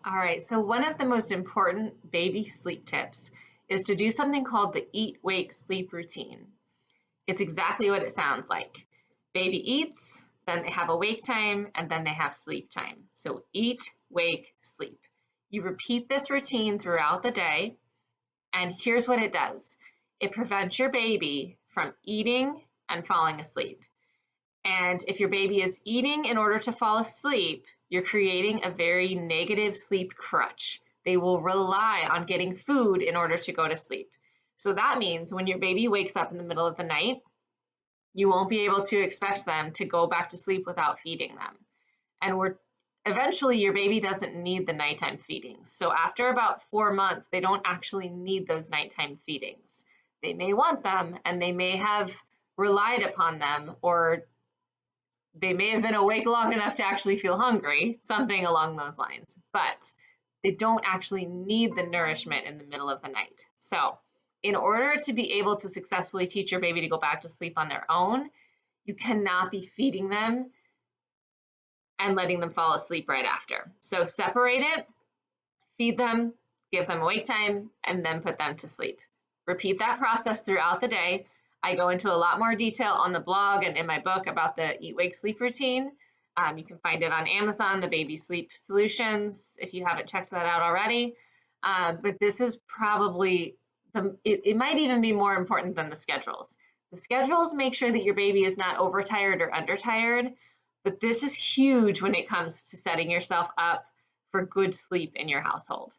All right, so one of the most important baby sleep tips is to do something called the eat, wake, sleep routine. It's exactly what it sounds like. Baby eats, then they have a wake time, and then they have sleep time. So eat, wake, sleep. You repeat this routine throughout the day, and here's what it does. It prevents your baby from eating and falling asleep. And if your baby is eating in order to fall asleep, you're creating a very negative sleep crutch. They will rely on getting food in order to go to sleep. So that means when your baby wakes up in the middle of the night, you won't be able to expect them to go back to sleep without feeding them. And we're eventually your baby doesn't need the nighttime feedings. So after about 4 months, they don't actually need those nighttime feedings. They may want them and they may have relied upon them, or they may have been awake long enough to actually feel hungry, something along those lines, but they don't actually need the nourishment in the middle of the night. So, in order to be able to successfully teach your baby to go back to sleep on their own, you cannot be feeding them and letting them fall asleep right after. So, separate it, feed them, give them awake time, and then put them to sleep. Repeat that process throughout the day. I go into a lot more detail on the blog and in my book about the Eat, Wake, Sleep routine. You can find it on Amazon, the Baby Sleep Solutions, if you haven't checked that out already. But this is probably, it might even be more important than the schedules. The schedules make sure that your baby is not overtired or undertired, but this is huge when it comes to setting yourself up for good sleep in your household.